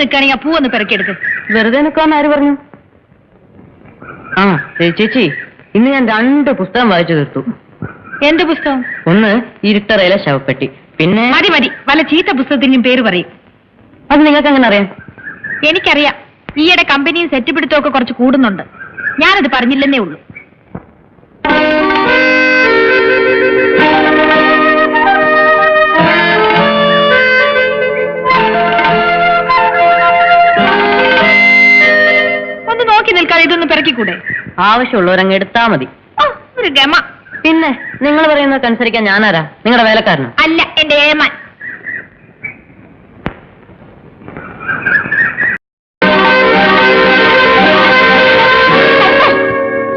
നിൽക്കുകയാണെങ്കിൽ ആ പൂവൊന്ന് പെറുക്കിയെടുക്കും. വെറുതെ നിൽക്കാന്ന് ആര് പറഞ്ഞു? ആ ചേച്ചി, ഇന്ന് ഞാൻ 2 പുസ്തകം വായിച്ചു തീർത്തു. എന്ത് പുസ്തകം? ഒന്ന് ഇരുട്ടറയിലെ ശവപ്പെട്ടി, പിന്നെ മതി വല്ല ചീത്ത പുസ്തകത്തിന്റെയും പേര് പറയും. അത് നിങ്ങൾക്ക് എങ്ങനെ അറിയാം? എനിക്കറിയാം. ഈയിടെ കമ്പനിയും സെറ്റ് പിടുത്തമൊക്കെ കുറച്ച് കൂടുന്നുണ്ട്. ഞാനത് പറഞ്ഞില്ലെന്നേ ഉള്ളൂ. ഒന്ന് നോക്കി നിൽക്കാതെ ഇതൊന്ന് പെറുക്കിക്കൂടെ? ആവശ്യമുള്ളവരങ്ങ് എടുത്താ മതി. ഒരു ഗമ. പിന്നെ നിങ്ങൾ പറയുന്നതൊക്കെ അനുസരിക്കാൻ ഞാനാരാ? നിങ്ങളുടെ വേലക്കാരനോ? അല്ല, എന്റെ ഏമാൻ.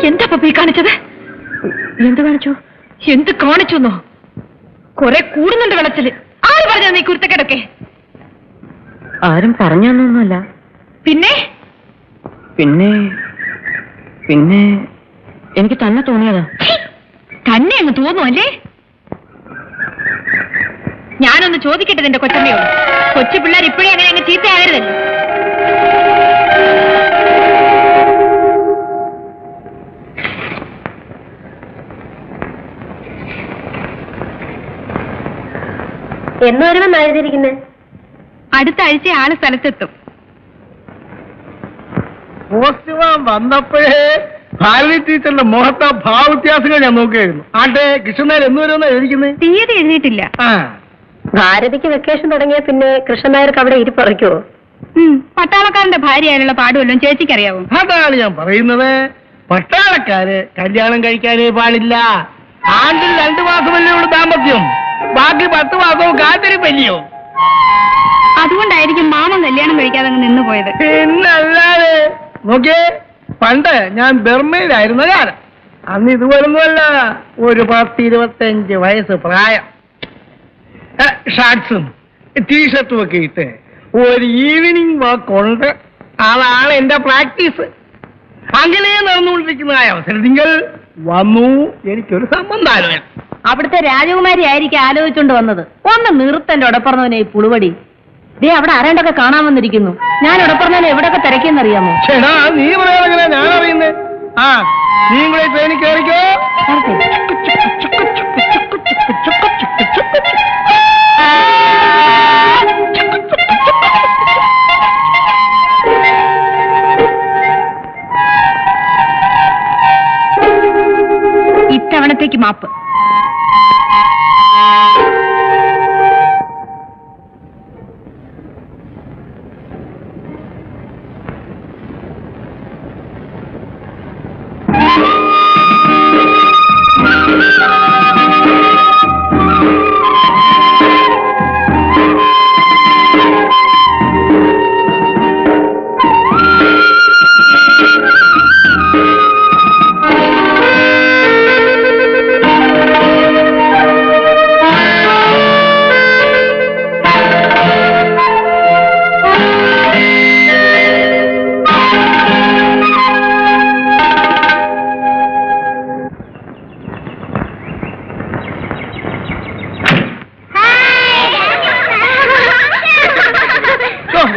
എന്താ പപ്പി കാണിച്ചത്? എന്ത് കാണിച്ചു? എന്ത് കാണിച്ചെന്നോ? കുറെ കൂടുന്നുണ്ട് വെള്ളത്തില്. ആര് പറഞ്ഞ നീ കുരുത്തക്കെടൊക്കെ? ആരും പറഞ്ഞൊന്നുമല്ല. പിന്നെ പിന്നെ പിന്നെ എനിക്ക് തന്നെ തോന്നിയതാ. തന്നെ അങ്ങ് തോന്നുമല്ലേ? ഞാനൊന്ന് ചോദിക്കട്ടെ നിന്റെ കൊച്ചമ്മയോട്. കൊച്ചു പിള്ളേർ ഇപ്പോഴേ അങ്ങനെ അങ്ങ് ചീത്തയാകരുതല്ലോ. എന്ന് വരുമെന്ന് എഴുതിയിരിക്കുന്നത്? അടുത്ത ആഴ്ച ആള് സ്ഥലത്തെത്തും. പോസ്റ്റ്മാൻ വന്നപ്പോഴേ ഭാരതി ടീച്ചറിന്റെ മുഖത്തെ ഭാവവ്യത്യാസങ്ങൾ ഞാൻ നോക്കിയായിരുന്നു. ആട്ടെ, കൃഷ്ണനായർ എന്ന് വരുമെന്നാ എഴുതിക്കുന്നത്? തീയതി എഴുതിയിട്ടില്ല. ഭാരതിക്ക് വെക്കേഷൻ തുടങ്ങിയ പിന്നെ കൃഷ്ണനായർക്ക് അവിടെ ഇരിപ്പറയ്ക്കുവോ? പട്ടാളക്കാരന്റെ ഭാര്യയായുള്ള പാടുവല്ലോ ചേച്ചിക്കറിയാവോ? അതാണ് ഞാൻ പറയുന്നത്. പട്ടാളക്കാര് കല്യാണം കഴിക്കാനേ പാടില്ല. ആണ്ടിൽ 2 മാസമല്ലേ ഉള്ളൂ ദാമ്പത്യം. ബാക്കി 10 മാസവും കാത്തിരിപ്പല്ലയോ. അതുകൊണ്ടായിരിക്കും മാമൻ കല്യാണം കഴിക്കാതെ അങ്ങ് നിന്നു പോയത്. പിന്നല്ലാതെ നോക്കിയേ, പണ്ട് ഞാൻ ബർമയിലായിരുന്ന കാലം. അന്ന് ഇതുപോലൊന്നുമല്ല. ഒരു 10-25 വയസ്സ് പ്രായം. ഷർട്ട്സും ടീഷർട്ടും ഒക്കെ ഇട്ട് ഒരു ഈവനിങ് വാക്ക് ഉണ്ട്. അതാണ് എന്റെ പ്രാക്ടീസ്. അങ്ങനെ നടന്നുകൊണ്ടിരിക്കുന്നതായ അവസരത്തിൽ വന്നു എനിക്കൊരു സംബന്ധാലോചന. അവിടുത്തെ രാജകുമാരി ആയിരിക്കും ആലോചിച്ചുകൊണ്ട് വന്നത്. ഒന്ന് നിർത്തന്റെ ഉടപ്പറന്നവനെ ഈ പുളുവടി. ദേ അവിടെ ആരാണ്ടൊക്കെ കാണാൻ വന്നിരിക്കുന്നു. ഞാൻ ഉടപ്പറന്നവനെ എവിടെയൊക്കെ തിരക്കിയെന്നറിയാമോ? ചേടാ, നീ പറയാനെങ്ങനെ ഞാൻ അറിയുന്നേ? ആ, നീ കൂടെ ട്രെയിനിൽ കയറിക്കോ. ഇത്തവണത്തേക്ക് മാപ്പ്.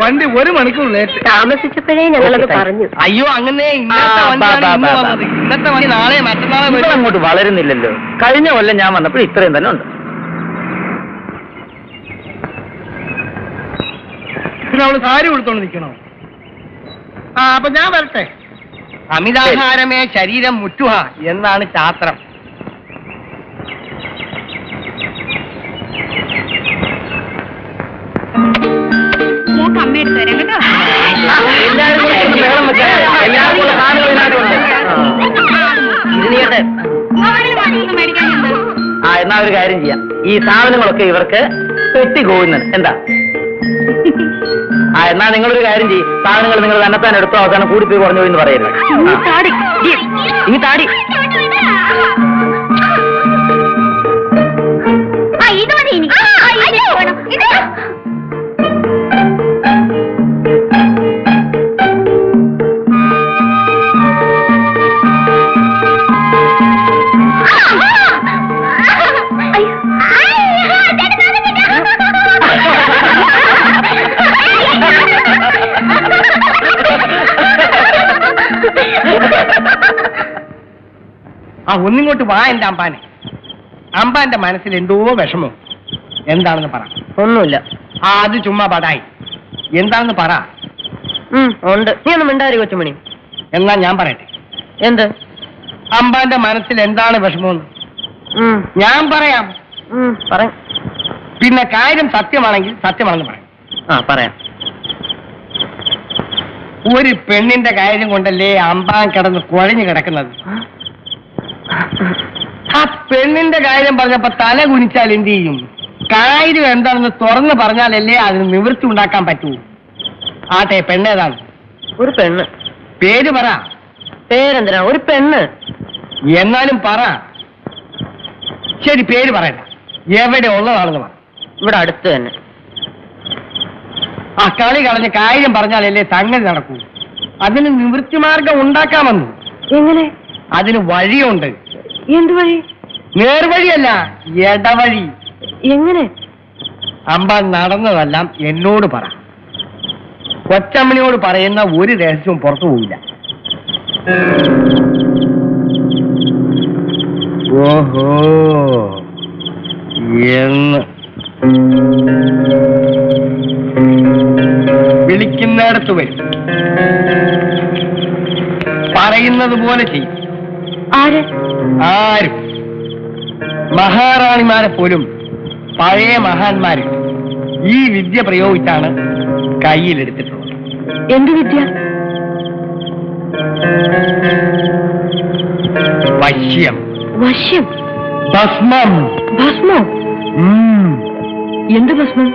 വണ്ടി 1 മണിക്കൂർ ലേറ്റ്. താമസിച്ചപ്പോഴേ ഞങ്ങളത് പറഞ്ഞു. അയ്യോ, അങ്ങനെ ഇന്നത്തെ വണ്ടി നാളെ മറ്റന്നാളെ അങ്ങോട്ട് വളരുന്നില്ലല്ലോ. കഴിഞ്ഞ കൊല്ലം ഞാൻ വന്നപ്പോൾ ഇത്രയും തന്നെ ഉണ്ട്. പിന്നെ അവള് സാരി കൊടുത്തോണ്ട് നിൽക്കണോ? അപ്പൊ ഞാൻ വരട്ടെ. അമിതാഹാരമേ ശരീരം മുറ്റുക എന്നാണ് ശാസ്ത്രം. അമ്മയെടുത്ത് തരാം കേട്ടോ. എന്നാ ഒരു കാര്യം ചെയ്യാം. ഈ സാധനങ്ങളൊക്കെ ഇവർക്ക് പെട്ടി കോവുന്നത് എന്താ? എന്നാ നിങ്ങളൊരു കാര്യം ചെയ്യും. സാധനങ്ങൾ നിങ്ങൾ തന്നെത്താൻ എടുത്തോ, അവസാനം കൂടിപ്പോയി കുറഞ്ഞു എന്ന് പറയരുത്. ഈ താടി ഒന്നിങ്ങോട്ട് വാ എന്റെ അമ്പാനെ. അമ്പാന്റെ മനസ്സിൽ എന്തോ വിഷമോ. എന്താണെന്ന് പറ. ഒന്നുമില്ല. അത് ചുമ്മാ പടായി. എന്താണെന്ന് പറ. ഉണ്ട്. നീ ഒന്നും മിണ്ടാരി കൊച്ചുമണി. എന്നാ ഞാൻ പറയട്ടെ. എന്ത്? അമ്പാന്റെ മനസ്സിൽ എന്താണ് വിഷമമെന്ന് ഞാൻ പറയാം. പറയാം. പിന്നെ കാര്യം സത്യമാണെങ്കിൽ സത്യമാണെന്ന് പറയാം. പറയാം. ഒരു പെണ്ണിന്റെ കാര്യം കൊണ്ടല്ലേ അമ്പാൻ കിടന്ന് കുഴഞ്ഞു കിടക്കുന്നത്. ആ പെണ്ണിന്റെ കാര്യം പറഞ്ഞപ്പോ തല കുനിച്ചാൽ എന്ത് ചെയ്യും? കാര്യം എന്താണെന്ന് തുറന്ന് പറഞ്ഞാലല്ലേ അതിന് നിവൃത്തി ഉണ്ടാക്കാൻ പറ്റൂ. ആട്ടെ, പെണ്ണേതാണ്? ഒരു പെണ്ണ്. പേര് പറ. പേരെന്തിനാ? ഒരു പെണ്ണ്. എന്നാലും പറ. ശരി, പേര് പറയണ്ട. എവിടെ ഉള്ളതാണെന്ന് പറ. ഇവിടെ അടുത്ത് തന്നെ. ആ കളി കളഞ്ഞ് കാര്യം പറഞ്ഞാലല്ലേ സംഗതി നടക്കൂ. അതിന് നിവൃത്തിമാർഗം ഉണ്ടാക്കാമെന്നു. എങ്ങനെ? അതിന് വഴിയുണ്ട്. എന്ത് വഴി? നേർവഴിയല്ല, ഇടവഴി. എങ്ങനെ? അമ്പ നടന്നതെല്ലാം എന്നോട് പറ. കൊച്ചമ്മണിയോട് പറയുന്ന ഒരു രഹസ്യവും പുറത്തു പോവില്ല. ഓഹോ എന്ന് വിളിക്കുന്നിടത്ത് വരും. പറയുന്നത് പോലെ ചെയ്യും. ആരും മഹാറാണിമാരെ പോലും പഴയ മഹാന്മാര് ഈ വിദ്യ പ്രയോഗിച്ചാണ് കയ്യിലെടുത്തിട്ടുള്ളത്. എന്ത് വിദ്യ? വശ്യം. വശ്യം? ഭസ്മം. ഭസ്മം? എന്ത് ഭസ്മം?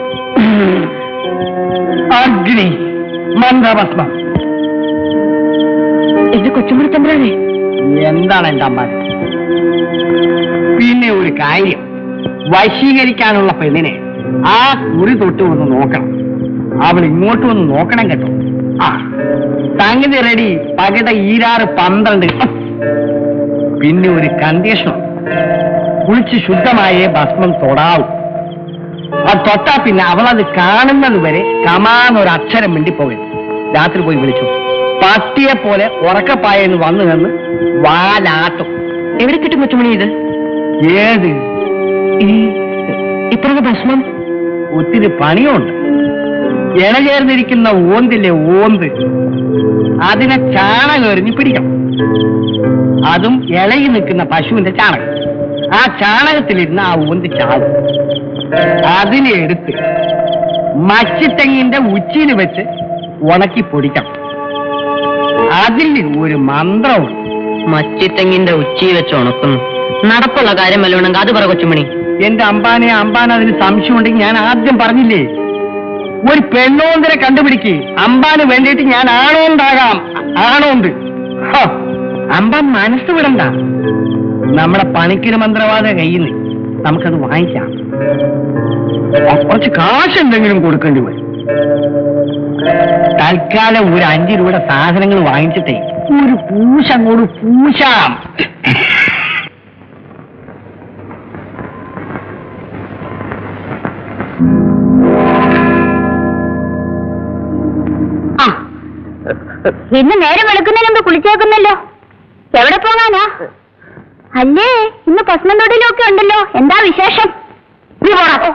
അഗ്നി മന്ത്രഭസ്മം. എന്റെ കൊച്ചുമണി തമ്പുരാനെ, എന്താണ് എന്റെ അമ്മ? പിന്നെ ഒരു കാര്യം, വശീകരിക്കാനുള്ള പെണ്ണിനെ ആ കുറി തൊട്ട് ഒന്ന് നോക്കണം. അവൾ ഇങ്ങോട്ട് വന്ന് നോക്കണം കേട്ടോ. ആ സംഗതി റെഡി. പകിട 12. പിന്നെ ഒരു കണ്ടീഷൻ, കുളിച്ച് ശുദ്ധമായേ ഭസ്മം തൊടാവും. അത് തൊട്ടാ പിന്നെ അവളത് കാണുന്നത് വരെ കമാന്നൊരു അക്ഷരം മിണ്ടിപ്പോകരുത്. രാത്രി പോയി വിളിച്ചു. പട്ടിയെ പോലെ ഉറക്കപ്പായെന്ന് വന്നു നിന്ന് വാലാട്ടും. എവിടെ കിട്ടും കൊച്ചുമണി ഇത്? ഏത്? ഇത്ര ഭസ്മം? ഒത്തിരി പണിയുണ്ട്. ഇണചേർന്നിരിക്കുന്ന ഓന്തില്ലേ, ഓന്ത്, അതിനെ ചാണകം എറിഞ്ഞ് പിടിക്കണം. അതും ഇളകി നിൽക്കുന്ന പശുവിന്റെ ചാണകം. ആ ചാണകത്തിലിരുന്ന് ആ ഓന്ത് ചാടും. അതിനെ എടുത്ത് മച്ചിത്തെങ്ങിന്റെ ഉച്ചിയിൽ വെച്ച് ഉണക്കി പൊടിക്കണം. അതിൽ ഒരു മന്ത്രമുണ്ട്. മച്ചിത്തെങ്ങിന്റെ ഉച്ചി വെച്ച് ഉണക്കുന്നു. നടപ്പുള്ള കാര്യം വല്ലതുണ്ടെങ്കിൽ അത് പറ കൊച്ചുമണി. എന്റെ അമ്പാൻ അതിന് സംശയം ഉണ്ടെങ്കിൽ ഞാൻ ആദ്യം പറഞ്ഞില്ലേ, ഒരു പെണ്ണോന്തരെ കണ്ടുപിടിക്ക്. അമ്പാന് വേണ്ടിയിട്ട് ഞാൻ ആണോണ്ടാകാം. ആണോണ്ട്. അമ്പാൻ മനസ്സ് വിടണ്ട. നമ്മുടെ പണിക്കിന് മന്ത്രവാദ കയ്യിൽ നിന്ന് നമുക്കത് വാങ്ങിക്കാം. കുറച്ച് കാശ് എന്തെങ്കിലും കൊടുക്കേണ്ടി വരും. തൽക്കാലം ഒരു 5 രൂപയുടെ സാധനങ്ങൾ വാങ്ങിച്ചിട്ടേ ഒരു പൂശ അങ്ങോട്ട് പൂശാം. ഇന്ന് നേരം വെളുക്കുന്നതിന് മുമ്പ് കുളിച്ചേക്കുന്നല്ലോ. എവിടെ പോകാനാ? അല്ലേ, ഇന്ന് ഭസ്മം തൊടിയിലൊക്കെ ഉണ്ടല്ലോ. എന്താ വിശേഷം? നീ പോടാ.